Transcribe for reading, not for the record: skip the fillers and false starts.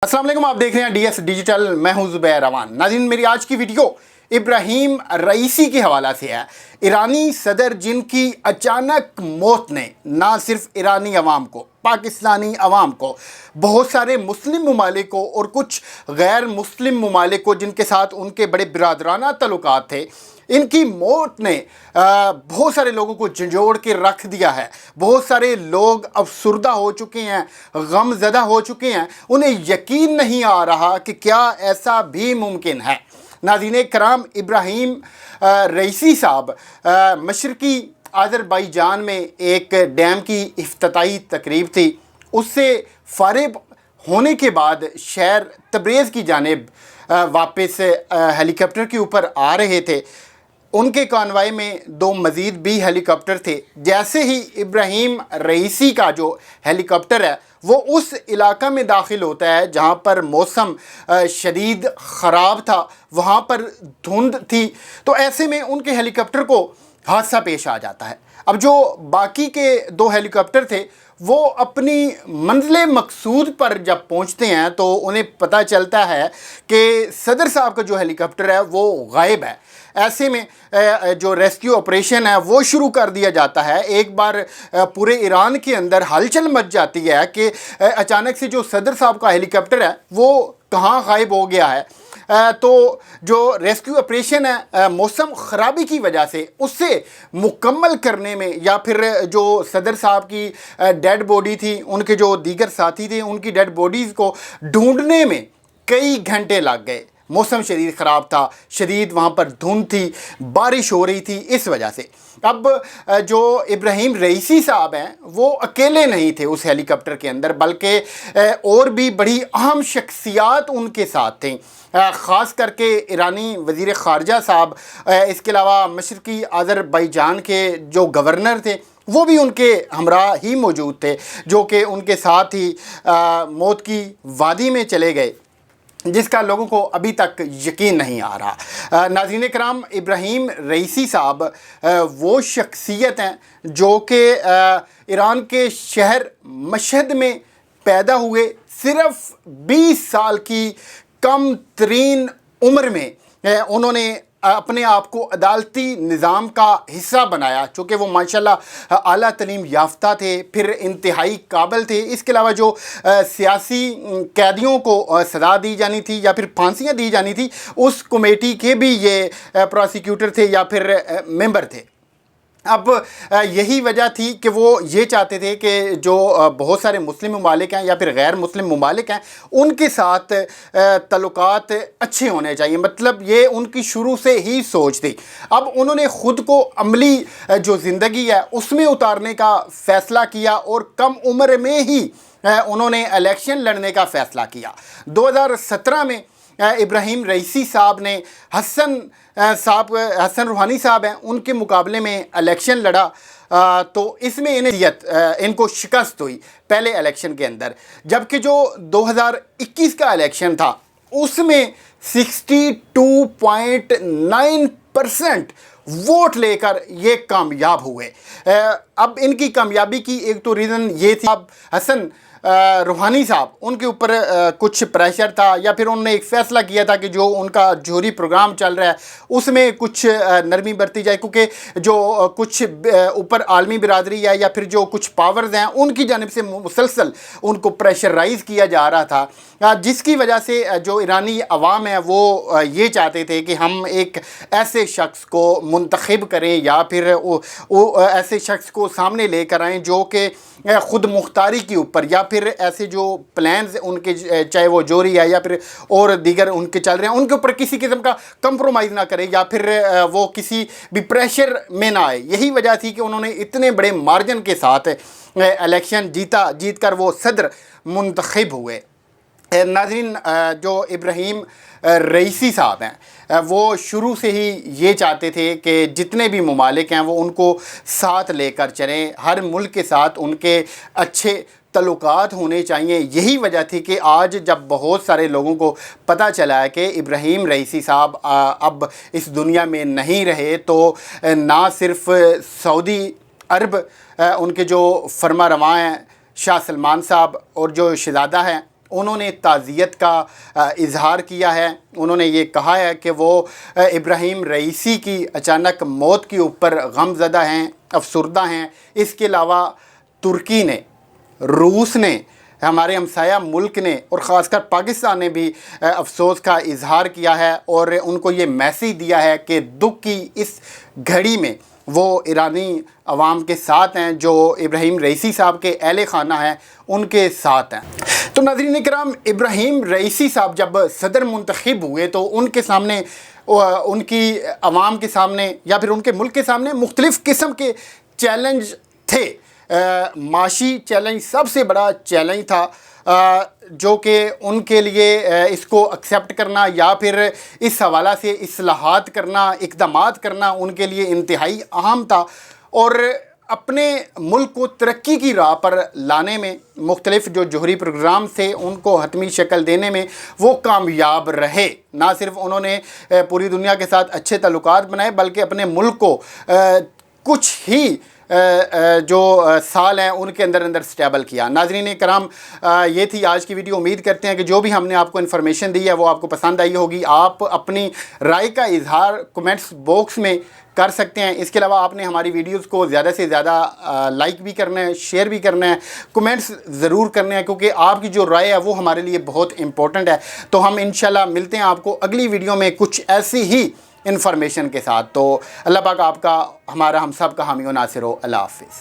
अस्सलाम वालेकुम, आप देख रहे हैं DS डिजिटल। मैं हूं ज़ुबैर रवान। नाज़रीन, मेरी आज की वीडियो इब्राहीम रईसी के हवाला से है। ईरानी सदर जिनकी अचानक मौत ने ना सिर्फ ईरानी अवाम को, पाकिस्तानी अवाम को, बहुत सारे मुस्लिम ममालिक को और कुछ गैर मुस्लिम ममालिक को जिनके साथ उनके बड़े बिरादराना तल्लुकात थे, इनकी मौत ने बहुत सारे लोगों को झंझोड़ के रख दिया है। बहुत सारे लोग अफसुर्दा हो चुके हैं, गमज़दा हो चुके हैं। उन्हें यकीन नहीं आ रहा कि क्या ऐसा भी मुमकिन है। नाज़रीन कराम, इब्राहीम रईसी साहब मशरकी अज़रबैजान में एक डैम की इफ्तिताई तकरीब थी, उससे फ़ारिग होने के बाद शहर तब्रेज़ की जानिब वापस हेलीकॉप्टर के ऊपर आ रहे थे। उनके कॉन्वाय में दो मज़ीद भी हेलीकॉप्टर थे। जैसे ही इब्राहीम रईसी का जो हेलीकॉप्टर है वो उस इलाका में दाखिल होता है जहाँ पर मौसम शदीद ख़राब था, वहाँ पर धुंध थी, तो ऐसे में उनके हेलीकॉप्टर को हादसा पेश आ जाता है। अब जो बाकी के दो हेलीकॉप्टर थे वो अपनी मंजिल मकसूद पर जब पहुंचते हैं तो उन्हें पता चलता है कि सदर साहब का जो हेलीकॉप्टर है वो गायब है। ऐसे में जो रेस्क्यू ऑपरेशन है वो शुरू कर दिया जाता है। एक बार पूरे ईरान के अंदर हलचल मच जाती है कि अचानक से जो सदर साहब का हेलीकॉप्टर है वो कहाँ गायब हो गया है। तो जो रेस्क्यू ऑपरेशन है मौसम ख़राबी की वजह से उससे मुकम्मल करने में, या फिर जो सदर साहब की डेड बॉडी थी, उनके जो दीगर साथी थे, उनकी डेड बॉडीज़ को ढूंढने में कई घंटे लग गए। मौसम शदीद ख़राब था, शदीद वहाँ पर धुंध थी, बारिश हो रही थी, इस वजह से। अब जो इब्राहीम रईसी साहब हैं वो अकेले नहीं थे उस हेलीकॉप्टर के अंदर, बल्कि और भी बड़ी अहम शख्सियात उनके साथ थीं। ख़ास करके ईरानी वज़ीर ख़ारजा साहब, इसके अलावा मशरकी अज़रबैजान के जो गवर्नर थे वो भी उनके हमरा ही मौजूद थे, जो कि उनके साथ ही मौत की वादी में चले गए, जिसका लोगों को अभी तक यकीन नहीं आ रहा। नाज़रीन कराम, इब्राहीम रईसी साहब वो शख्सियत हैं जो कि ईरान के शहर मशहद में पैदा हुए। सिर्फ़ 20 साल की कम तरीन उम्र में उन्होंने अपने आप को अदालती निज़ाम का हिस्सा बनाया, चूँकि वो माशाल्लाह आला तलीम याफ्ता थे, फिर इंतहाई काबिल थे। इसके अलावा जो सियासी कैदियों को सज़ा दी जानी थी या फिर फांसियाँ दी जानी थी, उस कमेटी के भी ये प्रोसिक्यूटर थे या फिर मेंबर थे। अब यही वजह थी कि वो ये चाहते थे कि जो बहुत सारे मुस्लिम ममालिक हैं या फिर गैर मुस्लिम ममालिक हैं उनके साथ तल्लुकात अच्छे होने चाहिए। मतलब ये उनकी शुरू से ही सोच थी। अब उन्होंने ख़ुद को अमली जो ज़िंदगी है उसमें उतारने का फ़ैसला किया और कम उम्र में ही उन्होंने इलेक्शन लड़ने का फ़ैसला किया। 2017 में इब्राहीम रईसी साहब ने हसन रूहानी साहब हैं उनके मुकाबले में इलेक्शन लड़ा, तो इसमें इनको शिकस्त हुई पहले इलेक्शन के अंदर। जबकि जो 2021 का इलेक्शन था उसमें 62.9% वोट लेकर ये कामयाब हुए। अब इनकी कामयाबी की एक तो रीज़न ये थी, अब हसन रूहानी साहब उनके ऊपर कुछ प्रेशर था, या फिर उन्होंने एक फ़ैसला किया था कि जो उनका जोहरी प्रोग्राम चल रहा है उसमें कुछ नरमी बरती जाए, क्योंकि जो कुछ ऊपर आलमी बिरादरी है या फिर जो कुछ पावर्स हैं उनकी जानिब से मुसलसल उनको प्रेशराइज़ किया जा रहा था, जिसकी वजह से जो ईरानी अवाम है वो ये चाहते थे कि हम एक ऐसे शख्स को मुंतखब करें या फिर ऐसे शख्स को सामने लेकर आएँ जो कि ख़ुद मुख्तारी के ऊपर, या फिर ऐसे जो प्लान्स उनके, चाहे वो जोरी है या फिर और दीगर उनके चल रहे हैं, उनके ऊपर किसी किस्म का कंप्रोमाइज़ ना करे या फिर वो किसी भी प्रेशर में ना आए। यही वजह थी कि उन्होंने इतने बड़े मार्जिन के साथ इलेक्शन जीत कर वो सदर मुंतखब हुए। नाज़रीन, जो इब्राहीम रईसी साहब हैं वो शुरू से ही ये चाहते थे कि जितने भी ममालिक हैं वो उनको साथ लेकर चलें, हर मुल्क के साथ उनके अच्छे तल्लुकात होने चाहिए। यही वजह थी कि आज जब बहुत सारे लोगों को पता चला है कि इब्राहीम रईसी साहब अब इस दुनिया में नहीं रहे, तो ना सिर्फ सऊदी अरब उनके जो फरमा रवा हैं शाह सलमान साहब और जो शहज़ादा हैं انہوں نے تعزیت کا اظہار کیا ہے. انہوں نے یہ کہا ہے کہ وہ ابراہیم رئیسی کی اچانک موت کے اوپر غم زدہ ہیں, افسردہ ہیں. اس کے علاوہ ترکی نے, روس نے, ہمارے ہمسایہ ملک نے اور خاص کر پاکستان نے بھی افسوس کا اظہار کیا ہے اور ان کو یہ میسیج دیا ہے کہ دکھ کی اس گھڑی میں وہ ایرانی عوام کے ساتھ ہیں, جو ابراہیم رئیسی صاحب کے اہل خانہ ہیں ان کے ساتھ ہیں. تو ناظرین کرام, ابراہیم رئیسی صاحب جب صدر منتخب ہوئے تو ان کے سامنے, ان کی عوام کے سامنے یا پھر ان کے ملک کے سامنے مختلف قسم کے چیلنج تھے. معاشی چیلنج سب سے بڑا چیلنج تھا, جو کہ ان کے لیے اس کو ایکسیپٹ کرنا یا پھر اس حوالہ سے اصلاحات کرنا, اقدامات کرنا ان کے لیے انتہائی اہم تھا. اور اپنے ملک کو ترقی کی راہ پر لانے میں مختلف جو جوہری پروگرام تھے ان کو حتمی شکل دینے میں وہ کامیاب رہے. نہ صرف انہوں نے پوری دنیا کے ساتھ اچھے تعلقات بنائے بلکہ اپنے ملک کو کچھ ہی جو سال ہیں ان کے اندر سٹیبل کیا. ناظرین کرام, یہ تھی آج کی ویڈیو. امید کرتے ہیں کہ جو بھی ہم نے آپ کو انفارمیشن دی ہے وہ آپ کو پسند آئی ہوگی. آپ اپنی رائے کا اظہار کومنٹس باکس میں کر سکتے ہیں. اس کے علاوہ آپ نے ہماری ویڈیوز کو زیادہ سے زیادہ لائک بھی کرنا ہے, شیئر بھی کرنا ہے, کومنٹس ضرور کرنے ہیں, کیونکہ آپ کی جو رائے ہے وہ ہمارے لیے بہت امپورٹنٹ ہے. تو ہم انشاءاللہ ملتے ہیں آپ کو اگلی ویڈیو میں کچھ ایسی ہی انفارمیشن کے ساتھ. تو اللہ پاک آپ کا, ہمارا, ہم سب کا حامی و ناصر ہو. اللہ حافظ.